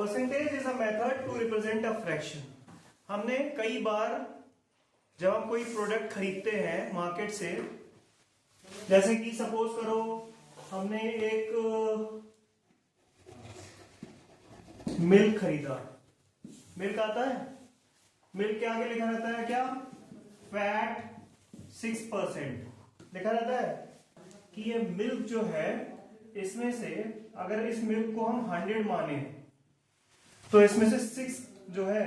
Percentage is a method to represent a fraction. हमने कई बार जब हम कोई प्रोडक्ट खरीदते हैं मार्केट से, जैसे कि सपोज करो हमने एक मिल्क खरीदा। मिल्क आता है, मिल्क के आगे लिखा रहता है क्या? फैट 6% लिखा रहता है कि ये मिल्क जो है, इसमें से अगर इस मिल्क को हम 100 माने तो इसमें से 6 जो है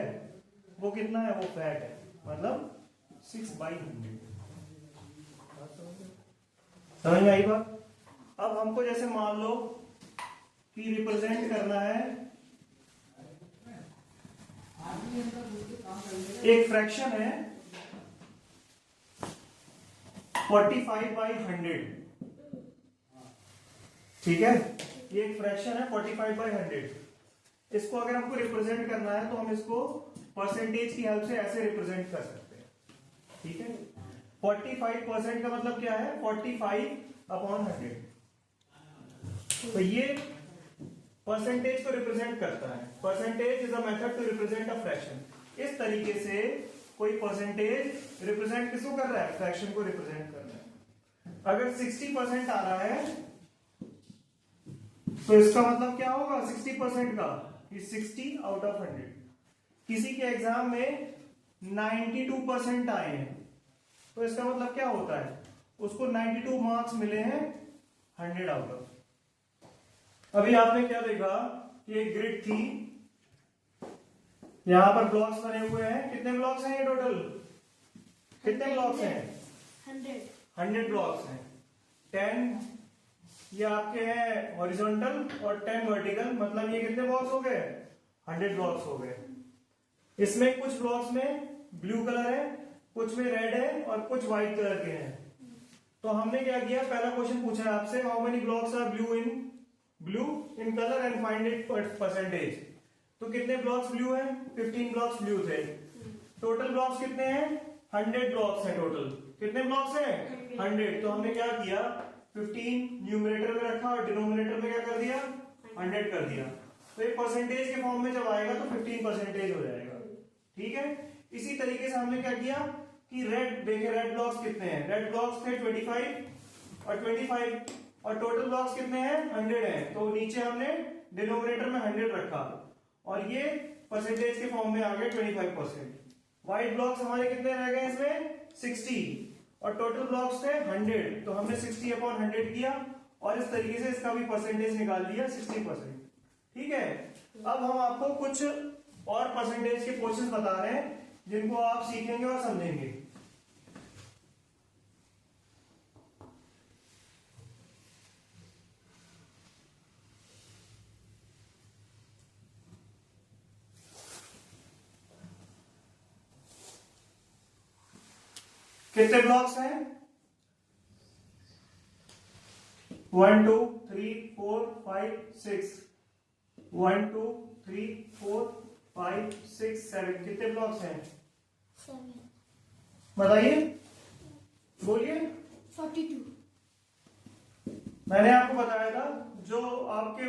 वो कितना है? वो फैट है, मतलब 6/100। समझ में आई बात? अब हमको जैसे मान लो कि रिप्रेजेंट करना है एक फ्रैक्शन है 45/100। ठीक है, ये एक फ्रैक्शन है 45/100। इसको अगर हमको रिप्रेजेंट करना है तो हम इसको परसेंटेज की हेल्प से ऐसे रिप्रेजेंट कर सकते हैं। ठीक है, 45% का मतलब क्या है? 45/100। तो ये परसेंटेज को रिप्रेजेंट करता है। Percentage is a method to represent a fraction. इस तरीके से कोई परसेंटेज रिप्रेजेंट किसको कर रहा है? फ्रैक्शन को रिप्रेजेंट कर रहा है। अगर 60% आ रहा है तो इसका मतलब क्या होगा 60% का? 60/100। किसी के एग्जाम में 92% आए हैं तो इसका मतलब क्या होता है? उसको 92 मार्क्स मिले हैं 100/100। अभी आपने क्या देखा कि एक ग्रिड थी, यहां पर ब्लॉक्स बने हुए हैं। कितने ब्लॉक्स हैं ये टोटल? कितने ब्लॉक्स हैं? 100 ब्लॉक्स हैं। 10 ये आपके हैं हॉरिजॉन्टल और 10 वर्टिकल, मतलब ये कितने ब्लॉक्स हो गए? 100 ब्लॉक्स हो गए। इसमें कुछ ब्लॉक्स में ब्लू कलर है, कुछ में रेड है और कुछ व्हाइट कलर के हैं। तो हमने क्या किया, पहला क्वेश्चन पूछा है आपसे, how many blocks are blue in colour and find it percentage. तो कितने ब्लॉक्स ब्लू हैं? 15 ब्लॉक्स ब्लू थे। टोटल ब्लॉक्स कितने हैं? 100 ब्लॉक्स हैं टोटल। कितने ब्लॉक्स हैं? 100। तो हमने क्या किया, 15 न्यूमरेटर में रखा और डिनोमिनेटर में क्या कर दिया? 100 कर दिया। तो ये परसेंटेज के फॉर्म में जब आएगा तो 15% हो जाएगा। ठीक है, इसी तरीके से हमने क्या किया कि रेड देखे, रेड ब्लॉक्स कितने हैं? रेड ब्लॉक्स थे 25 और 25 और टोटल ब्लॉक्स कितने हैं? 100 हैं। तो नीचे हमने डिनोमिनेटर में 100 रखा और ये परसेंटेज के फॉर्म में आ गए 25%। व्हाइट ब्लॉक्स हमारे कितने रह गए इसमें? 60 और टोटल ब्लॉक्स थे 100, तो हमने 60/100 किया और इस तरीके से इसका भी परसेंटेज निकाल दिया 60%। ठीक है, अब हम आपको कुछ और परसेंटेज के क्वेश्चंस बता रहे हैं जिनको आप सीखेंगे और समझेंगे। कितने ब्लॉक्स हैं? 1 2 3 4 5 6 1 2 3 4 5 6 7 कितने ब्लॉक्स हैं? 7 बताइए, बोलिए। 42 मैंने आपको बताया था जो आपके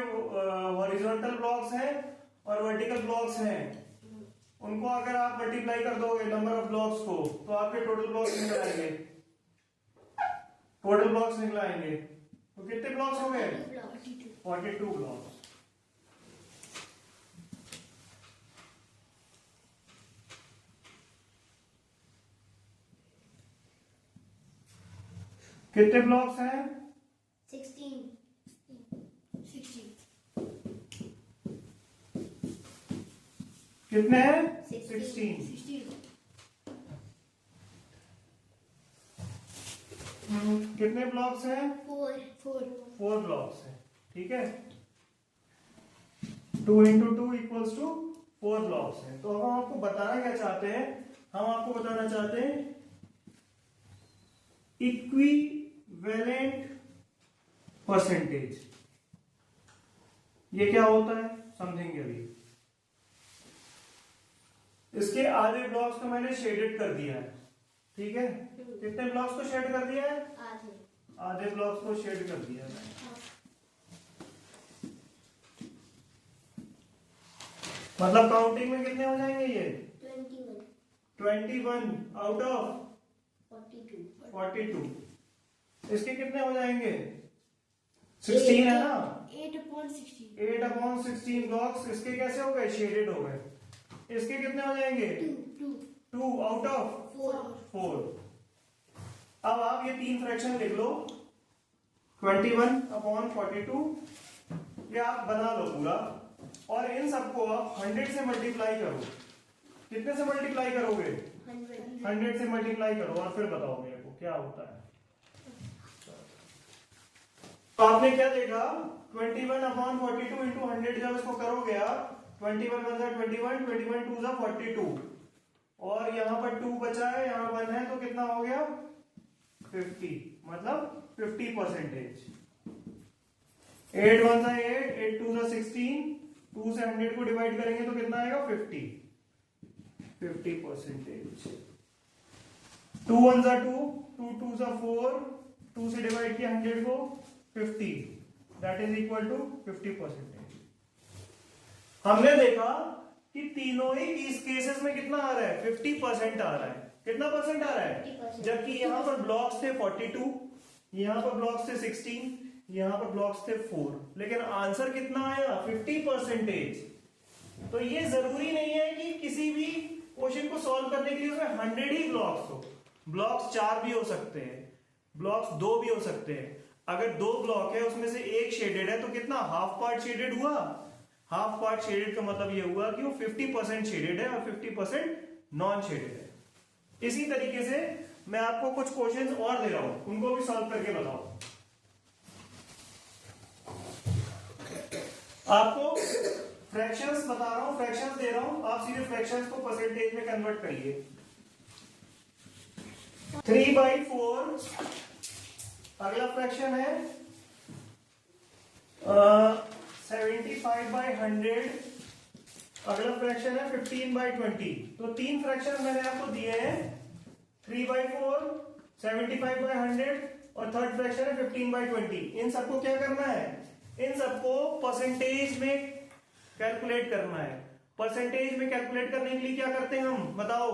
हॉरिजॉन्टल ब्लॉक्स हैं और वर्टिकल ब्लॉक्स हैं, उनको अगर आप मल्टीप्लाई कर दोगे नंबर ऑफ ब्लॉक्स को तो आपके टोटल ब्लॉक्स निकल आएंगे। टोटल ब्लॉक्स निकल आएंगे। तो कितने ब्लॉक्स हो गए? 42 ब्लॉक्स। कितने ब्लॉक्स हैं? 16 कितने हैं? 16 कितने ब्लॉक्स हैं? 4 ब्लॉक्स हैं। ठीक है, 2 × 2 = 4 ब्लॉक्स हैं। तो हम आपको बताना क्या चाहते हैं? हम आपको बताना चाहते हैं इक्विवेलेंट परसेंटेज। ये क्या होता है समझेंगे अभी। इसके आधे ब्लॉक्स को मैंने शेडेड कर दिया है। ठीक है, कितने ब्लॉक्स को शेड कर दिया है? आधे ब्लॉक्स को शेड कर दिया है। मतलब काउंटिंग में कितने हो जाएंगे ये? 21. 21 आउट ऑफ 42. 42। इसके कितने हो जाएंगे? 16 है ना? 8/16. 8/16 ब्लॉक्स इसके कैसे हो गए? शेडेड हो गए। इसके कितने हो जाएंगे? 2 आउट ऑफ 4। अब आप ये 3 फ्रैक्शन लिख लो, 21/42, ये आप बना लो पूरा, और इन सबको आप 100 से मल्टीप्लाई करो। कितने से मल्टीप्लाई करोगे? 100 से मल्टीप्लाई करो और फिर बताओ मेरे को क्या होता है। तो आपने क्या देखा? 21/42 इंटू 100 जब इसको करोगे आप, 21 1 जा 21, 21 2 जा 42, और यहां पर 2 बचा है, यहां 1 है, तो कितना हो गया? 50, मतलब 50%। 8 1 जा 8, 8 2 जा 16, 2 से 100 को डिवाइड करेंगे तो कितना आएगा? 50%। 2 1 जा 2, 2 2 जा 4, 2 से डिवाइड किया 100 को, 50, दैट इज इक्वल टू 50%। हमने देखा कि तीनों ही इस केसेस में कितना आ रहा है? 50% आ रहा है। कितना परसेंट आ रहा है? 50%। जबकि यहाँ पर ब्लॉक्स थे 42, यहाँ पर ब्लॉक्स थे 16, यहाँ पर ब्लॉक्स थे 4, लेकिन आंसर कितना आया? 50%। तो ये जरूरी नहीं है कि किसी भी क्वेश्चन को सॉल्व करने के लिए उसमें 100 ही ब्लॉक्स हो। ब्लॉक्स 4 भी हो सकते हैं, ब्लॉक्स 2 भी हो सकते हैं। अगर 2 ब्लॉक है उसमें से एक शेडेड है तो कितना? हाफ पार्ट शेडेड हुआ। हाफ पार्ट शेडेड का मतलब ये हुआ कि वो 50% शेडेड है और 50% नॉन शेडेड है। इसी तरीके से मैं आपको कुछ क्वेश्चंस और दे रहा हूं, उनको भी सॉल्व करके बताओ। आपको फ्रैक्शंस बता रहा हूं, फ्रैक्शंस दे रहा हूं, आप सीधे फ्रैक्शंस को परसेंटेज में कन्वर्ट करिए। 3/4, अगला फ्रैक्शन है 75/100, अगला फ्रैक्शन है 15/20। तो 3 फ्रैक्शन मैंने आपको दिए हैं, 3/4, 75/100 और थर्ड फ्रैक्शन है 15/20। इन सबको क्या करना है? इन सबको परसेंटेज में कैलकुलेट करना है। परसेंटेज में कैलकुलेट करने के लिए क्या करते हैं हम? बताओ।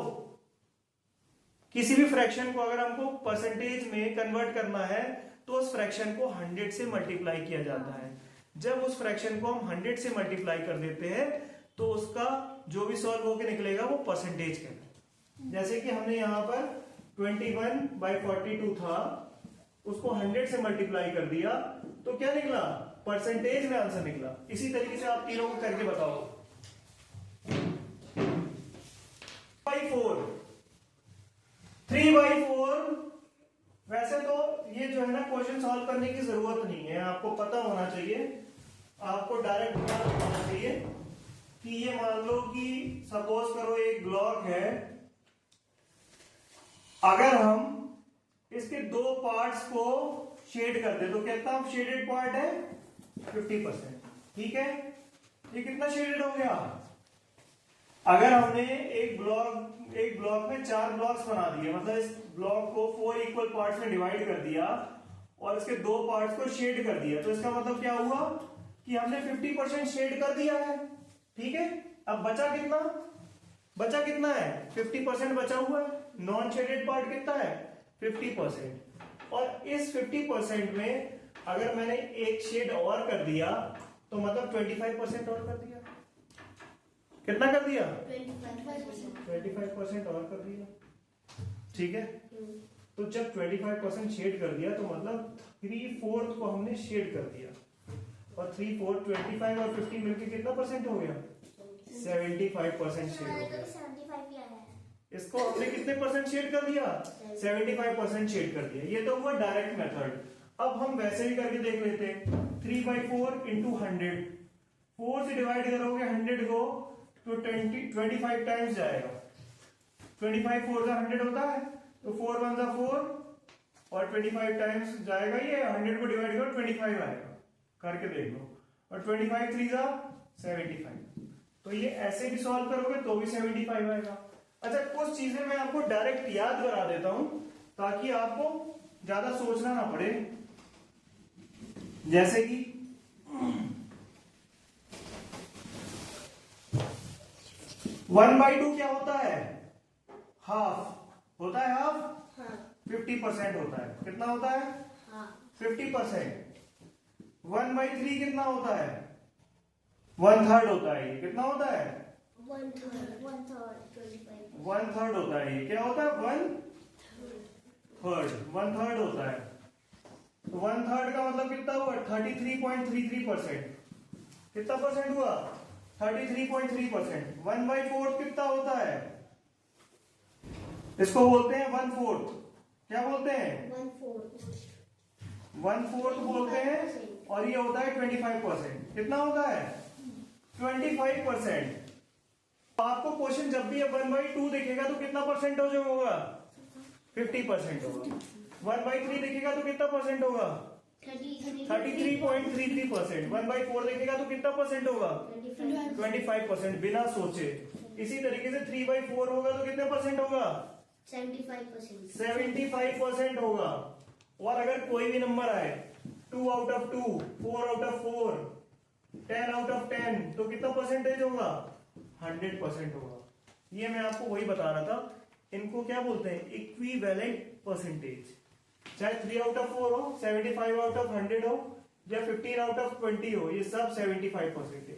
किसी भी फ्रैक्शन को अगर हमको परसेंटेज में कन्वर्ट करना है तो उस फ्रैक्शन को 100 से मल्टीप्लाई किया जाता है। जब उस फ्रैक्शन को हम 100 से मल्टीप्लाई कर देते हैं तो उसका जो भी सॉल्व होकर निकलेगा वो परसेंटेज कहलाता है। जैसे कि हमने यहां पर 21/42 था, उसको 100 से मल्टीप्लाई कर दिया तो क्या निकला? परसेंटेज में आंसर निकला। इसी तरीके से आप तीनों को करके बताओ। 3/4, वैसे तो ये जो है ना क्वेश्चन सॉल्व करने की जरूरत नहीं है, आपको पता होना चाहिए, आपको डायरेक्ट होना चाहिए कि ये मान लो कि सपोज करो एक ब्लॉक है, अगर हम इसके 2 पार्ट्स को शेड कर दे तो कितना शेडेड पार्ट है? 50%। ठीक है, ये कितना शेडेड हो गया? अगर हमने एक ब्लॉक में 4 ब्लॉक्स बना दिए, मतलब इस ब्लॉक को 4 इक्वल पार्ट्स में डिवाइड कर दिया और इसके 2 पार्ट्स को शेड कर दिया, तो इसका मतलब क्या हुआ कि हमने 50% शेड कर दिया है। ठीक है, अब बचा कितना? बचा कितना है? 50% बचा हुआ है। नॉन शेडेड पार्ट कितना है? 50%। और इस 50% में अगर मैंने एक शेड और कर दिया तो मतलब 25% और कर दिया। कितना कर दिया? 25% और कर दिया। ठीक है, तो जब 25% शेड कर दिया तो मतलब 3/4 को हमने शेड कर दिया, और 3/4 25 और 50 मिलकर कितना परसेंट हो गया? 75% शेड हो गया। इसको हमने कितने परसेंट शेड कर दिया? 75% शेड कर दिया। ये तो हुआ डायरेक्ट मेथड। अब हम वैसे ही करके देख लेते हैं। 3/4 इंटू 100, 4 से डिवाइड करोगे 100 को तो 25 टाइम्स जाएगा। 25 4 जा 100 होता है, तो 4 1 जा 4 और 25 टाइम्स जाएगा। ये 100 को डिवाइड करो 25 आएगा, करके देख लो। और 25 3 जा 75, तो ये ऐसे भी सॉल्व करोगे तो भी 75 आएगा। अच्छा, कुछ चीजें मैं आपको डायरेक्ट याद करा देता हूं ताकि आपको ज्यादा सोचना ना पड़े। जैसे कि 1/2 क्या होता है? हाफ होता है। हाफ हाँ 50% होता है। कितना होता है? हाँ 50%। 1/3 कितना होता है? 1/3 होता है। ये कितना होता है? 1/3 25 1/3 होता है। ये क्या होता है? 1/3 होता है। तो 1/3 का मतलब कितना हुआ? 33.33%। कितना परसेंट हुआ? 33.3%। 1/4 कितना होता है? इसको बोलते हैं 1/4। क्या बोलते हैं? 1/4 बोलते हैं। और ये होता है 25%। कितना होता है? 25%। तो आपको क्वेश्चन जब भी 1/2 दिखेगा तो कितना परसेंटेज होगा? 50% होगा। 1/3 दिखेगा तो कितना परसेंट होगा? 33.33%। 1/4 दिखेगा तो कितना परसेंट होगा? 25%। बिना सोचे। इसी तरीके से 3/4 होगा तो कितने परसेंट होगा? 75%। 75% होगा। और अगर कोई भी नंबर आए 2 out of 2, 4 out of 4, 10 out of 10, तो कितना परसेंटेज होगा? 100% होगा। ये मैं आपको वही बता रहा था। इनको क्या बोलते हैं? Equivalent percentage. चाहे 3 आउट ऑफ 4 हो, 75 आउट ऑफ 100 हो, या 15 आउट ऑफ 20 हो, ये सब 75% है।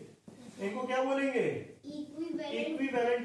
इनको क्या बोलेंगे? Equivalent equivalent